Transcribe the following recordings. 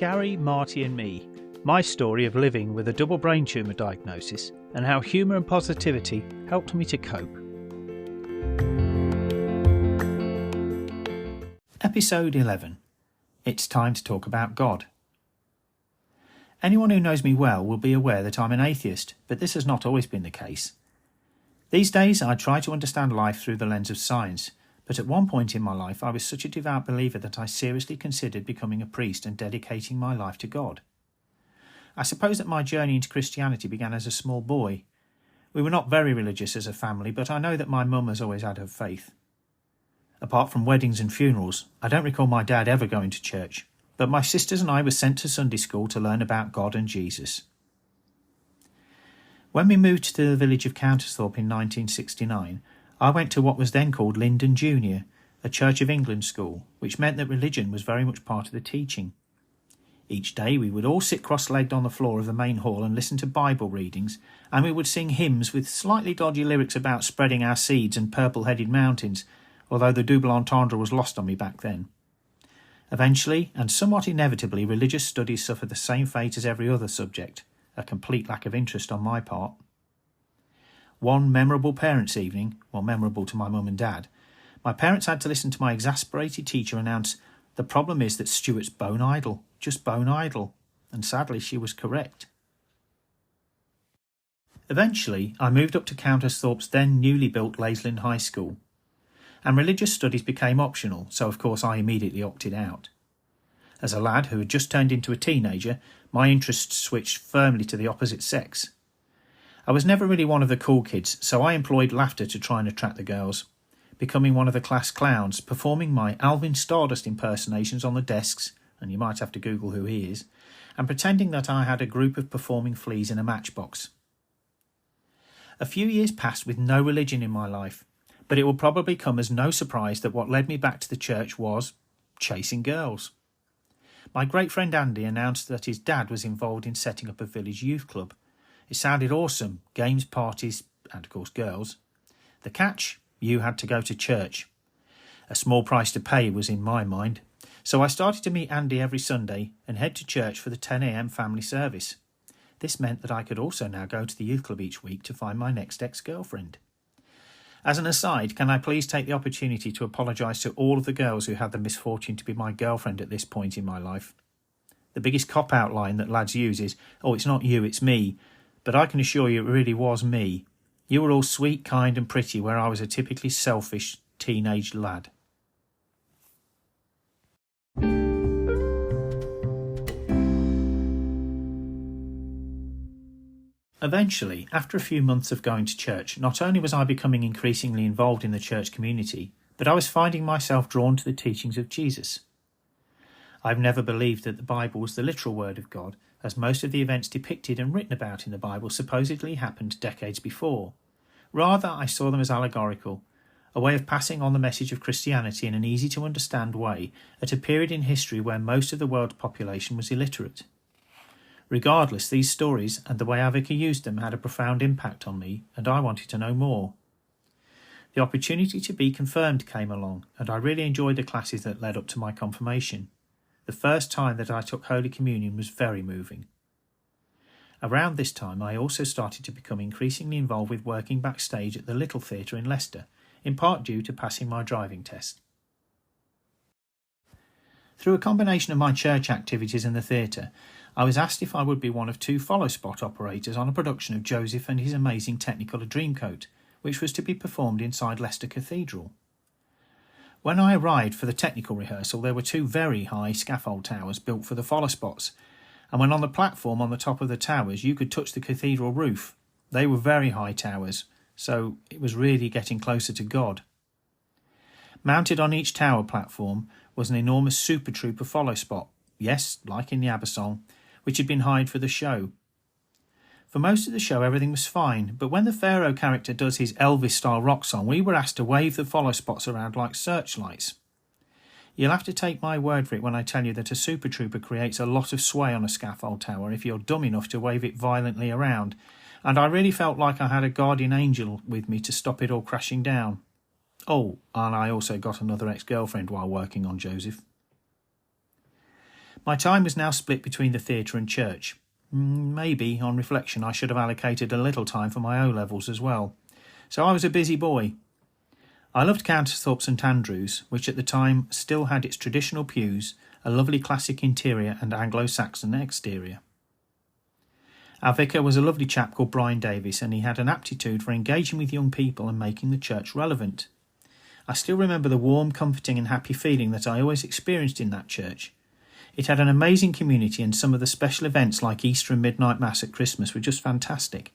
Gary, Marty and me, my story of living with a double brain tumour diagnosis and how humour and positivity helped me to cope. Episode 11. It's time to talk about God. Anyone who knows me well will be aware that I'm an atheist, but this has not always been the case. These days I try to understand life through the lens of science, but at one point in my life I was such a devout believer that I seriously considered becoming a priest and dedicating my life to God. I suppose that my journey into Christianity began as a small boy. We were not very religious as a family, but I know that my mum has always had her faith. Apart from weddings and funerals, I don't recall my dad ever going to church, but my sisters and I were sent to Sunday school to learn about God and Jesus. When we moved to the village of Countersthorpe in 1969, I went to what was then called Linden Junior, a Church of England school, which meant that religion was very much part of the teaching. Each day we would all sit cross-legged on the floor of the main hall and listen to Bible readings, and we would sing hymns with slightly dodgy lyrics about spreading our seeds and purple-headed mountains, although the double entendre was lost on me back then. Eventually, and somewhat inevitably, religious studies suffered the same fate as every other subject, a complete lack of interest on my part. One memorable parents' evening, well, memorable to my mum and dad, my parents had to listen to my exasperated teacher announce, "The problem is that Stuart's bone idle, just bone idle," and sadly she was correct. Eventually, I moved up to Countersthorpe's then newly built Laysland High School, and religious studies became optional, so of course I immediately opted out. As a lad who had just turned into a teenager, my interests switched firmly to the opposite sex. I was never really one of the cool kids, so I employed laughter to try and attract the girls, becoming one of the class clowns, performing my Alvin Stardust impersonations on the desks, and you might have to Google who he is, and pretending that I had a group of performing fleas in a matchbox. A few years passed with no religion in my life, but it will probably come as no surprise that what led me back to the church was chasing girls. My great friend Andy announced that his dad was involved in setting up a village youth club. It sounded awesome, games, parties, and of course girls. The catch? You had to go to church. A small price to pay was in my mind, so I started to meet Andy every Sunday and head to church for the 10 a.m. family service. This meant that I could also now go to the youth club each week to find my next ex-girlfriend. As an aside, can I please take the opportunity to apologise to all of the girls who had the misfortune to be my girlfriend at this point in my life? The biggest cop-out line that lads use is, "Oh, it's not you, it's me," but I can assure you it really was me. You were all sweet, kind and pretty, where I was a typically selfish teenage lad. Eventually, after a few months of going to church, not only was I becoming increasingly involved in the church community, but I was finding myself drawn to the teachings of Jesus. I've never believed that the Bible was the literal word of God, as most of the events depicted and written about in the Bible supposedly happened decades before. Rather, I saw them as allegorical, a way of passing on the message of Christianity in an easy-to-understand way at a period in history where most of the world's population was illiterate. Regardless, these stories and the way Avica used them had a profound impact on me, and I wanted to know more. The opportunity to be confirmed came along, and I really enjoyed the classes that led up to my confirmation. The first time that I took Holy Communion was very moving. Around this time, I also started to become increasingly involved with working backstage at the Little Theatre in Leicester, in part due to passing my driving test. Through a combination of my church activities and the theatre, I was asked if I would be one of 2 follow-spot operators on a production of Joseph and His Amazing Technicolor Dreamcoat, which was to be performed inside Leicester Cathedral. When I arrived for the technical rehearsal, there were 2 very high scaffold towers built for the follow-spots, and when on the platform on the top of the towers you could touch the cathedral roof. They were very high towers, so it was really getting closer to God. Mounted on each tower platform was an enormous Super Trooper follow spot, yes, like in the ABBA song, which had been hired for the show. For most of the show everything was fine, but when the Pharaoh character does his Elvis-style rock song, we were asked to wave the follow spots around like searchlights. You'll have to take my word for it when I tell you that a Super Trooper creates a lot of sway on a scaffold tower if you're dumb enough to wave it violently around, and I really felt like I had a guardian angel with me to stop it all crashing down. Oh, and I also got another ex-girlfriend while working on Joseph. My time was now split between the theatre and church. Maybe, on reflection, I should have allocated a little time for my O-levels as well. So I was a busy boy. I loved Countersthorpe St Andrews, which at the time still had its traditional pews, a lovely classic interior and Anglo-Saxon exterior. Our vicar was a lovely chap called Brian Davis, and he had an aptitude for engaging with young people and making the church relevant. I still remember the warm, comforting and happy feeling that I always experienced in that church. It had an amazing community, and some of the special events like Easter and Midnight Mass at Christmas were just fantastic.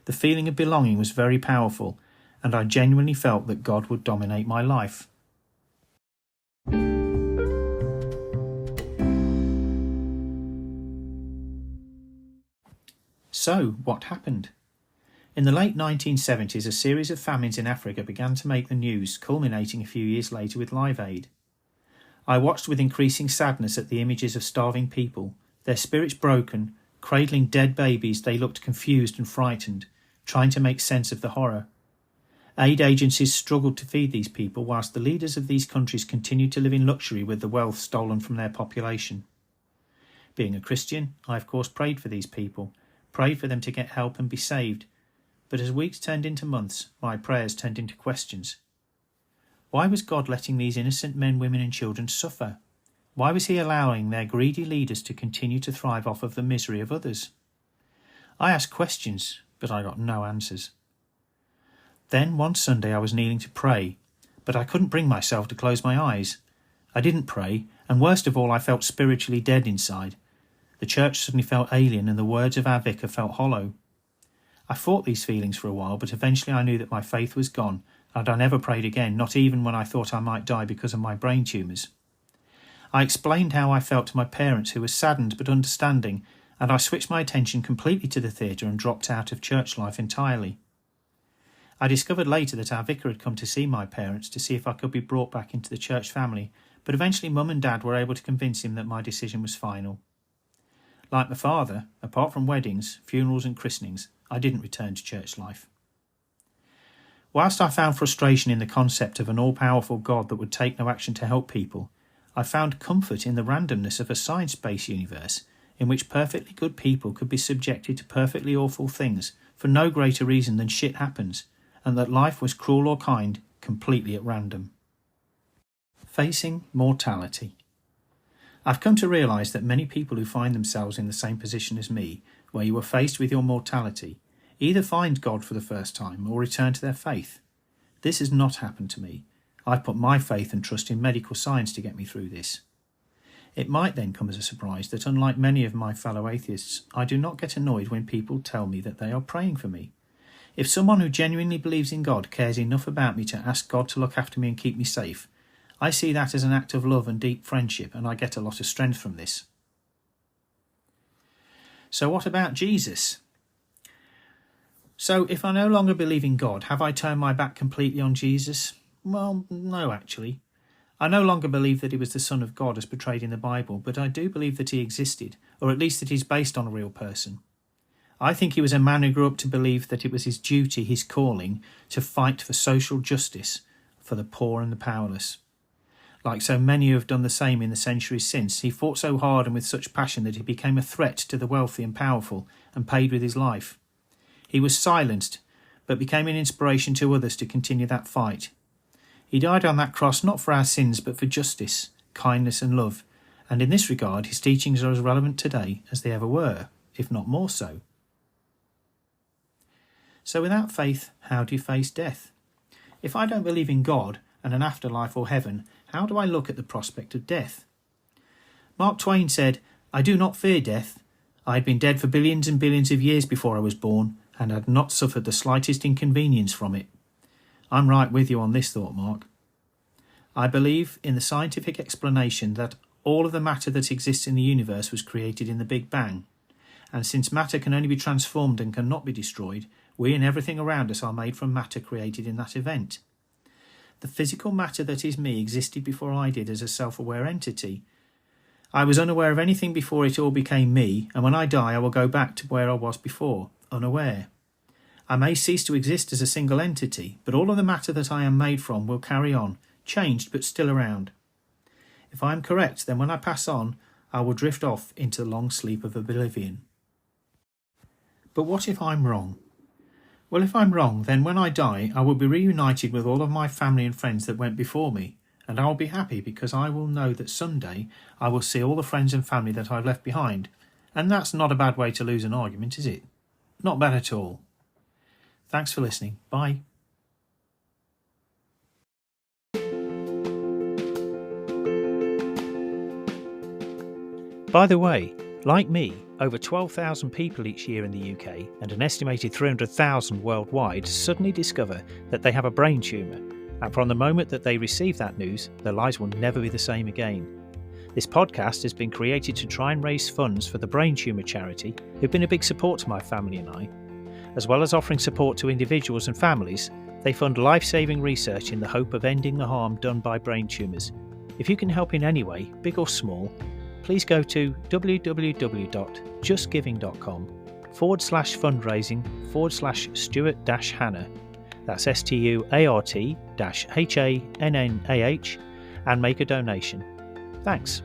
The feeling of belonging was very powerful, and I genuinely felt that God would dominate my life. So, what happened? In the late 1970s, a series of famines in Africa began to make the news, culminating a few years later with Live Aid. I watched with increasing sadness at the images of starving people, their spirits broken, cradling dead babies. They looked confused and frightened, trying to make sense of the horror. Aid agencies struggled to feed these people, whilst the leaders of these countries continued to live in luxury with the wealth stolen from their population. Being a Christian, I of course prayed for these people, prayed for them to get help and be saved. But as weeks turned into months, my prayers turned into questions. Why was God letting these innocent men, women and children suffer? Why was he allowing their greedy leaders to continue to thrive off of the misery of others? I asked questions, but I got no answers. Then one Sunday I was kneeling to pray, but I couldn't bring myself to close my eyes. I didn't pray, and worst of all, I felt spiritually dead inside. The church suddenly felt alien, and the words of our vicar felt hollow. I fought these feelings for a while, but eventually I knew that my faith was gone, and I never prayed again, not even when I thought I might die because of my brain tumours. I explained how I felt to my parents, who were saddened but understanding, and I switched my attention completely to the theatre and dropped out of church life entirely. I discovered later that our vicar had come to see my parents to see if I could be brought back into the church family, but eventually Mum and Dad were able to convince him that my decision was final. Like my father, apart from weddings, funerals and christenings, I didn't return to church life. Whilst I found frustration in the concept of an all-powerful God that would take no action to help people, I found comfort in the randomness of a science-based universe in which perfectly good people could be subjected to perfectly awful things for no greater reason than shit happens, and that life was cruel or kind completely at random. Facing mortality. I've come to realise that many people who find themselves in the same position as me, where you are faced with your mortality, either find God for the first time or return to their faith. This has not happened to me. I've put my faith and trust in medical science to get me through this. It might then come as a surprise that, unlike many of my fellow atheists, I do not get annoyed when people tell me that they are praying for me. If someone who genuinely believes in God cares enough about me to ask God to look after me and keep me safe, I see that as an act of love and deep friendship, and I get a lot of strength from this. So what about Jesus? So if I no longer believe in God, have I turned my back completely on Jesus? Well, no, actually. I no longer believe that he was the Son of God as portrayed in the Bible, but I do believe that he existed, or at least that he's based on a real person. I think he was a man who grew up to believe that it was his duty, his calling, to fight for social justice for the poor and the powerless. Like so many who have done the same in the centuries since, he fought so hard and with such passion that he became a threat to the wealthy and powerful and paid with his life. He was silenced, but became an inspiration to others to continue that fight. He died on that cross not for our sins but for justice, kindness and love, and in this regard his teachings are as relevant today as they ever were, if not more so. So without faith, how do you face death? If I don't believe in God and an afterlife or heaven, how do I look at the prospect of death? Mark Twain said, "I do not fear death. I had been dead for billions and billions of years before I was born, and had not suffered the slightest inconvenience from it." I'm right with you on this thought, Mark. I believe in the scientific explanation that all of the matter that exists in the universe was created in the Big Bang, and since matter can only be transformed and cannot be destroyed, we and everything around us are made from matter created in that event. The physical matter that is me existed before I did as a self-aware entity. I was unaware of anything before it all became me, and when I die I will go back to where I was before, unaware. I may cease to exist as a single entity, but all of the matter that I am made from will carry on, changed but still around. If I am correct, then when I pass on, I will drift off into the long sleep of oblivion. But what if I'm wrong? Well, if I'm wrong, then when I die, I will be reunited with all of my family and friends that went before me, and I will be happy because I will know that someday I will see all the friends and family that I've left behind, and that's not a bad way to lose an argument, is it? Not bad at all. Thanks for listening. Bye. By the way, like me, over 12,000 people each year in the UK and an estimated 300,000 worldwide suddenly discover that they have a brain tumour, and from the moment that they receive that news, their lives will never be the same again. This podcast has been created to try and raise funds for the Brain Tumour charity, who've been a big support to my family and I. As well as offering support to individuals and families, they fund life-saving research in the hope of ending the harm done by brain tumours. If you can help in any way, big or small, please go to www.justgiving.com/fundraising/Stuart-Hannah, that's Stuart-Hannah, and make a donation. Thanks.